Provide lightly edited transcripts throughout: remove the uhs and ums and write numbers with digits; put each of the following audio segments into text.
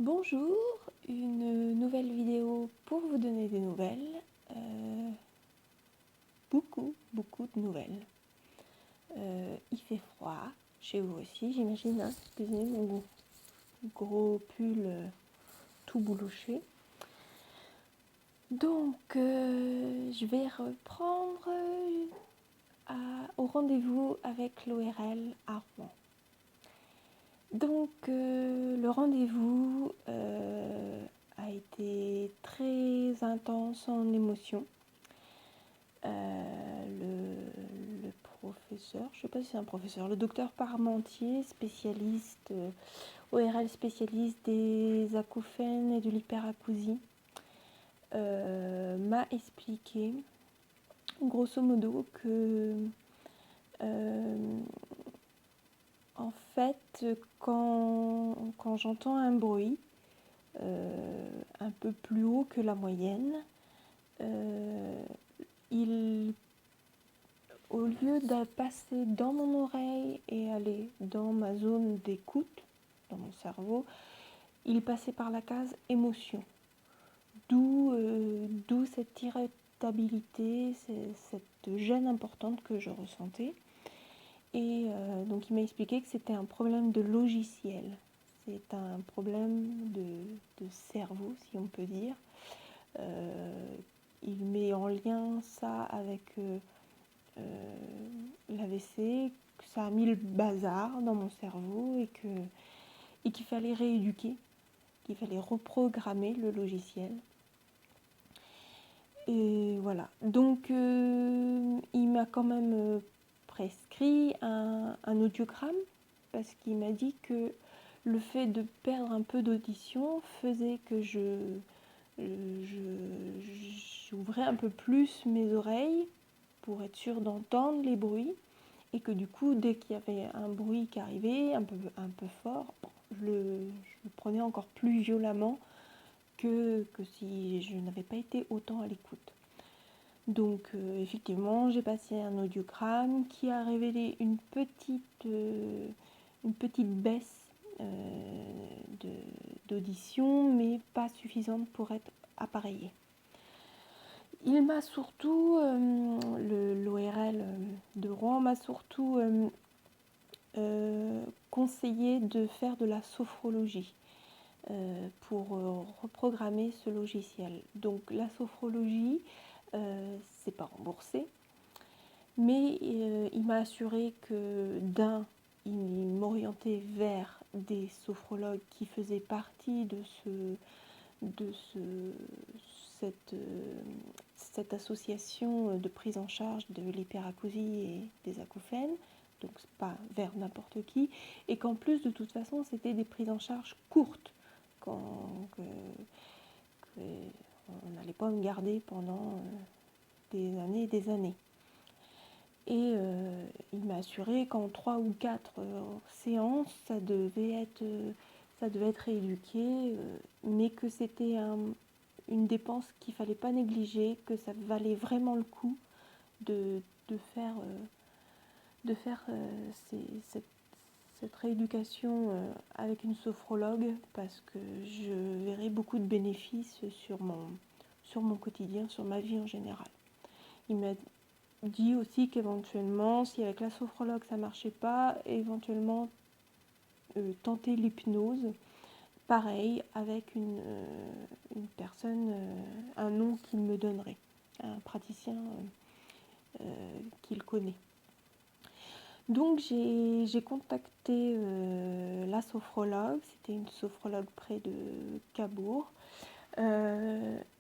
Bonjour, une nouvelle vidéo pour vous donner des nouvelles. Beaucoup de nouvelles. Il fait froid, chez vous aussi j'imagine, hein. Excusez mon gros pull tout bouloché. Donc je vais reprendre au rendez-vous avec l'ORL à Rouen. Donc le rendez-vous a été très intense en émotion. Le professeur, je ne sais pas si c'est un professeur, le docteur Parmentier, spécialiste, ORL spécialiste des acouphènes et de l'hyperacousie, m'a expliqué grosso modo que en fait quand j'entends un bruit un peu plus haut que la moyenne, au lieu de passer dans mon oreille et aller dans ma zone d'écoute, dans mon cerveau, il passait par la case émotion. D'où cette irritabilité, cette gêne importante que je ressentais. Et donc il m'a expliqué que c'était un problème de logiciel. C'est un problème de cerveau, si on peut dire. Il met en lien ça avec l'AVC, que ça a mis le bazar dans mon cerveau et qu'il fallait rééduquer, qu'il fallait reprogrammer le logiciel. Et voilà. Donc il m'a quand même prescrit un audiogramme parce qu'il m'a dit que le fait de perdre un peu d'audition faisait que j'ouvrais un peu plus mes oreilles pour être sûre d'entendre les bruits et que du coup dès qu'il y avait un bruit qui arrivait un peu fort, je le prenais encore plus violemment que si je n'avais pas été autant à l'écoute. Donc effectivement j'ai passé un audiogramme qui a révélé une petite baisse d'audition mais pas suffisante pour être appareillée. Il m'a surtout, l'ORL de Rouen m'a surtout conseillé de faire de la sophrologie pour reprogrammer ce logiciel. Donc la sophrologie, c'est pas remboursé, mais il m'a assuré que il m'orientait vers des sophrologues qui faisaient partie de cette association de prise en charge de l'hyperacousie et des acouphènes, donc pas vers n'importe qui, et qu'en plus de toute façon c'était des prises en charge courtes, on n'allait pas me garder pendant des années et des années. Et il m'a assuré qu'en 3 ou 4 séances, ça devait être rééduqué, mais que c'était une dépense qu'il ne fallait pas négliger, que ça valait vraiment le coup de faire cette rééducation avec une sophrologue, parce que je verrais beaucoup de bénéfices sur mon quotidien, sur ma vie en général. Il m'a dit aussi qu'éventuellement, si avec la sophrologue ça ne marchait pas, éventuellement tenter l'hypnose. Pareil, avec une personne, un nom qu'il me donnerait, un praticien qu'il connaît. Donc j'ai contacté la sophrologue, c'était une sophrologue près de Cabourg.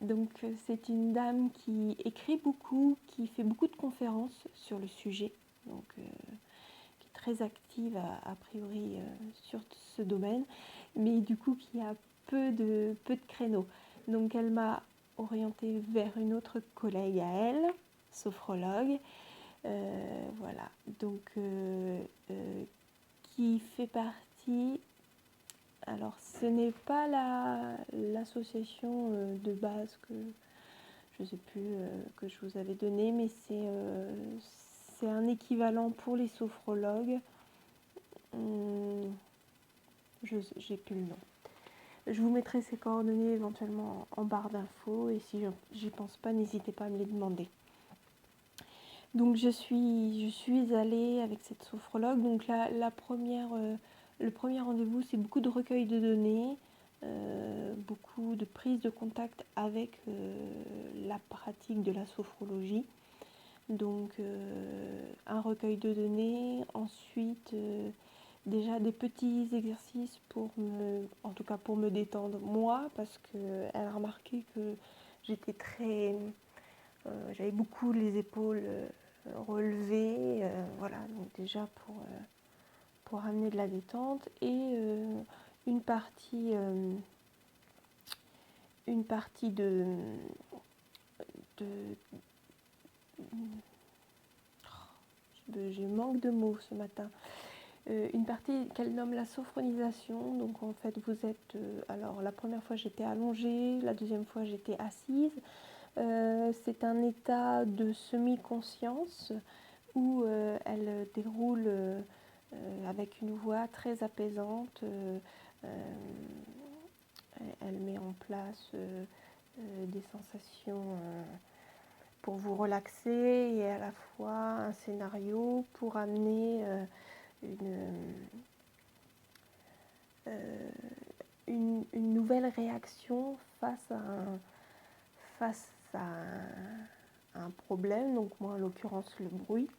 Donc c'est une dame qui écrit beaucoup, qui fait beaucoup de conférences sur le sujet, donc qui est très active a priori sur ce domaine, mais du coup qui a peu de créneaux. Donc elle m'a orientée vers une autre collègue à elle, sophrologue, voilà, donc qui fait partie. Alors, ce n'est pas l'association de base que je ne sais plus que je vous avais donnée, mais c'est un équivalent pour les sophrologues. J'ai plus le nom. Je vous mettrai ses coordonnées éventuellement en barre d'infos et si j'y pense pas, n'hésitez pas à me les demander. Donc je suis allée avec cette sophrologue. Donc le premier rendez-vous, c'est beaucoup de recueil de données, beaucoup de prise de contact avec la pratique de la sophrologie. Donc un recueil de données, ensuite déjà des petits exercices en tout cas pour me détendre moi, parce qu'elle a remarqué que j'étais j'avais beaucoup les épaules relevées, voilà, donc déjà pour amener de la détente et une partie de je manque de mots ce matin. Une partie qu'elle nomme la sophronisation. Donc en fait vous êtes, alors la première fois j'étais allongée, la deuxième fois j'étais assise. C'est un état de semi-conscience où elle déroule avec une voix très apaisante. Elle met en place des sensations pour vous relaxer et à la fois un scénario pour amener une nouvelle réaction face à un problème, donc moi en l'occurrence le bruit,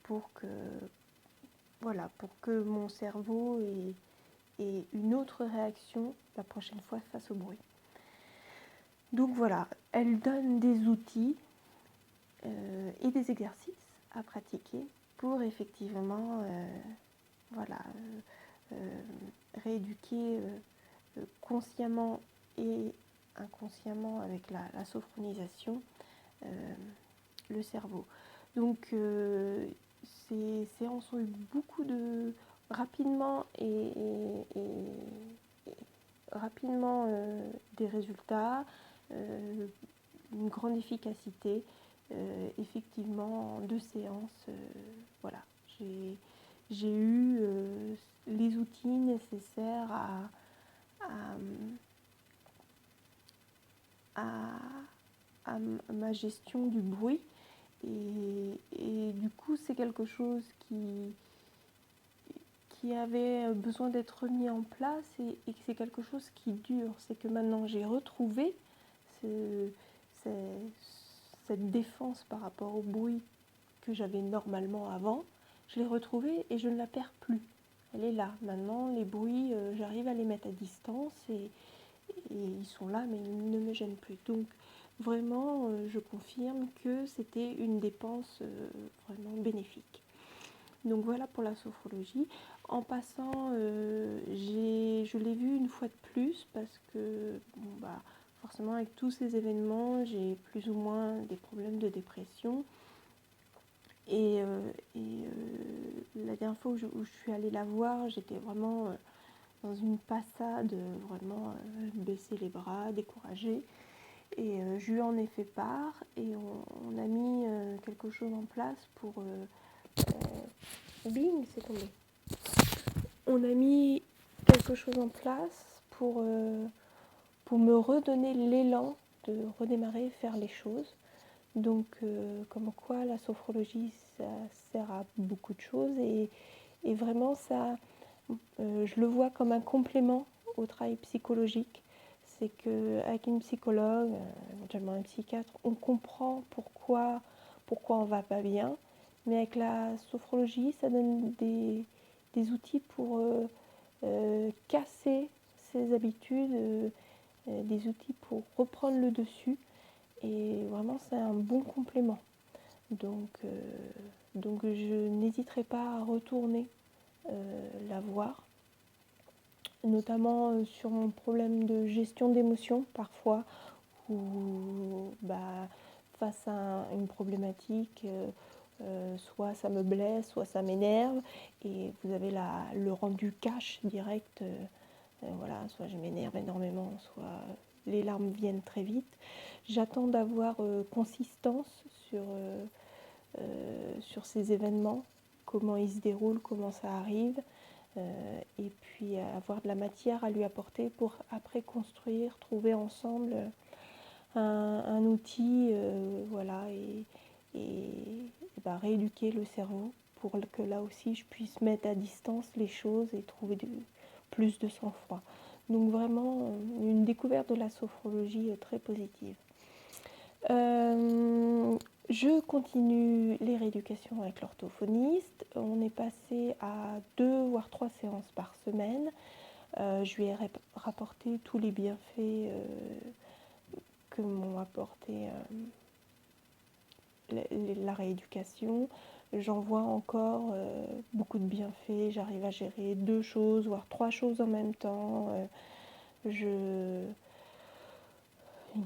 pour que mon cerveau ait une autre réaction la prochaine fois face au bruit. Donc voilà, elle donne des outils et des exercices à pratiquer pour effectivement rééduquer consciemment et inconsciemment avec la sophronisation le cerveau. Donc ces séances ont eu beaucoup de rapidement des résultats, une grande efficacité. Effectivement, en 2 séances, voilà, j'ai eu les outils nécessaires à ma gestion du bruit. Et du coup, c'est quelque chose qui avait besoin d'être mis en place et que c'est quelque chose qui dure. C'est que maintenant j'ai retrouvé cette défense par rapport au bruit que j'avais normalement avant. Je l'ai retrouvée et je ne la perds plus. Elle est là. Maintenant, les bruits, j'arrive à les mettre à distance et ils sont là, mais ils ne me gênent plus. Donc, vraiment, je confirme que c'était une dépense vraiment bénéfique. Donc voilà pour la sophrologie. En passant, je l'ai vue une fois de plus parce que forcément avec tous ces événements, j'ai plus ou moins des problèmes de dépression. Et la dernière fois où je suis allée la voir, j'étais vraiment dans une passade, vraiment baisser les bras, découragée. Et je lui en ai fait part et on a mis quelque chose en place pour... bing, c'est tombé. On a mis quelque chose en place pour me redonner l'élan de redémarrer, faire les choses. Donc, comme quoi la sophrologie, ça sert à beaucoup de choses et vraiment, ça, je le vois comme un complément au travail psychologique. C'est qu'avec une psychologue, éventuellement un psychiatre, on comprend pourquoi on ne va pas bien. Mais avec la sophrologie, ça donne des outils pour casser ses habitudes, des outils pour reprendre le dessus. Et vraiment, c'est un bon complément. Donc je n'hésiterai pas à retourner la voir, notamment sur mon problème de gestion d'émotions parfois, où face à une problématique, soit ça me blesse, soit ça m'énerve, et vous avez le rendu cash direct, voilà, soit je m'énerve énormément, soit les larmes viennent très vite. J'attends d'avoir consistance sur ces événements, comment ils se déroulent, comment ça arrive, et puis avoir de la matière à lui apporter pour après construire, trouver ensemble un outil, voilà, et rééduquer le cerveau pour que là aussi je puisse mettre à distance les choses et trouver plus de sang-froid. Donc vraiment une découverte de la sophrologie très positive. Je continue les rééducations avec l'orthophoniste. On est passé à 2 voire 3 séances par semaine. Je lui ai rapporté tous les bienfaits que m'ont apporté la rééducation. J'en vois encore beaucoup de bienfaits. J'arrive à gérer 2 choses, voire 3 choses en même temps. Une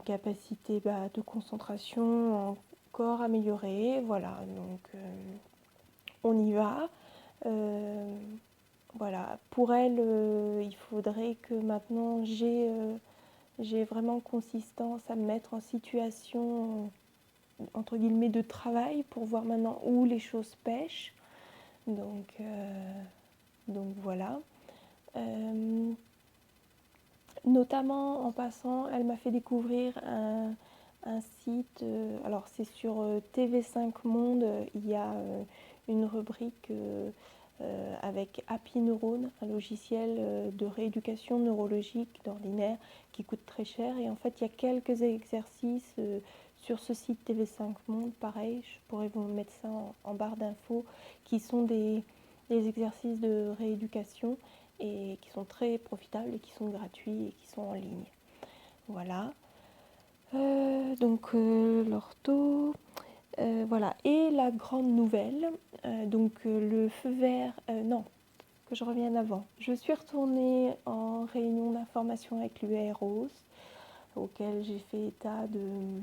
capacité de concentration encore améliorée. Voilà, donc on y va. Voilà, pour elle, il faudrait que maintenant j'ai vraiment consistance à me mettre en situation entre guillemets de travail pour voir maintenant où les choses pêchent. Donc voilà. Notamment en passant, elle m'a fait découvrir un site, alors c'est sur TV5 Monde, il y a une rubrique avec Happy Neurone, un logiciel de rééducation neurologique d'ordinaire qui coûte très cher. Et en fait, il y a quelques exercices sur ce site TV5 Monde, pareil, je pourrais vous mettre ça en barre d'infos, qui sont des exercices de rééducation et qui sont très profitables et qui sont gratuits et qui sont en ligne. Voilà. Donc l'ortho, voilà. Et la grande nouvelle, le feu vert, non, que je revienne avant. Je suis retournée en réunion d'information avec l'UAROS, auquel j'ai fait état de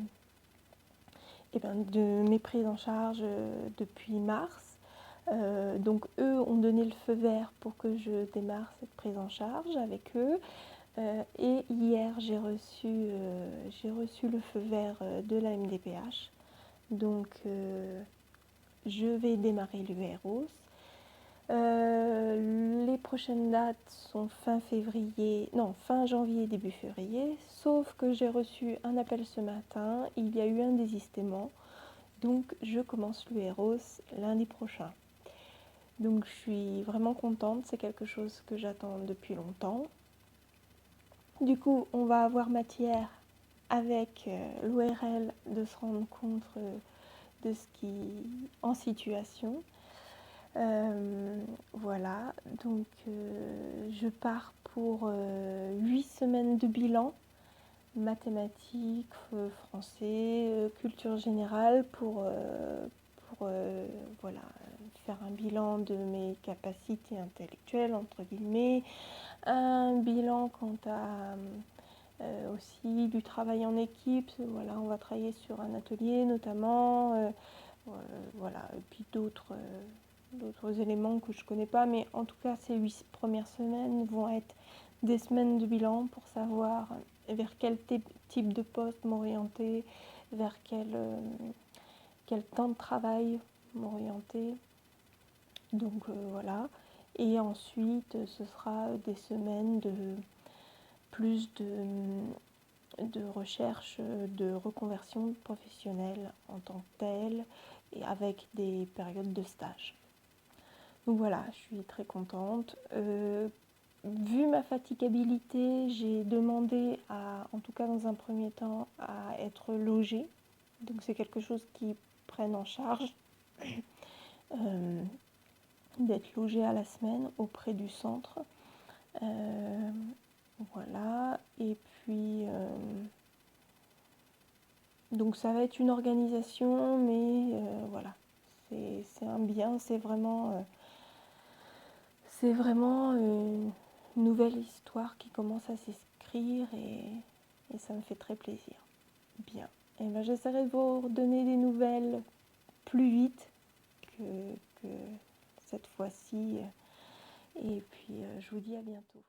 mes prises en charge depuis mars. Donc eux ont donné le feu vert pour que je démarre cette prise en charge avec eux. Et hier, j'ai reçu le feu vert de la MDPH. Donc, je vais démarrer l'UROS. Les prochaines dates sont fin janvier, début février. Sauf que j'ai reçu un appel ce matin. Il y a eu un désistement. Donc, je commence l'UROS lundi prochain. Donc, je suis vraiment contente. C'est quelque chose que j'attends depuis longtemps. Du coup, on va avoir matière avec l'ORL de se rendre compte de ce qui est en situation. Voilà, donc je pars pour 8 semaines de bilan, mathématiques, français, culture générale, pour voilà, faire un bilan de mes capacités intellectuelles, entre guillemets, un bilan quant à aussi du travail en équipe. Voilà, on va travailler sur un atelier notamment, voilà, et puis d'autres éléments que je ne connais pas, mais en tout cas ces 8 premières semaines vont être des semaines de bilan pour savoir vers quel type de poste m'orienter, vers quel temps de travail m'orienter. Donc voilà. Et ensuite, ce sera des semaines de plus de recherche de reconversion professionnelle en tant que telle et avec des périodes de stage. Donc voilà, je suis très contente. Vu ma fatigabilité, j'ai demandé en tout cas dans un premier temps, à être logée. Donc c'est quelque chose qu'ils prennent en charge. D'être logée à la semaine auprès du centre. Voilà. Et puis donc ça va être une organisation, mais voilà. C'est un bien, c'est vraiment une nouvelle histoire qui commence à s'écrire et ça me fait très plaisir. Bien. Et ben j'essaierai de vous redonner des nouvelles plus vite que cette fois-ci. Et puis je vous dis à bientôt.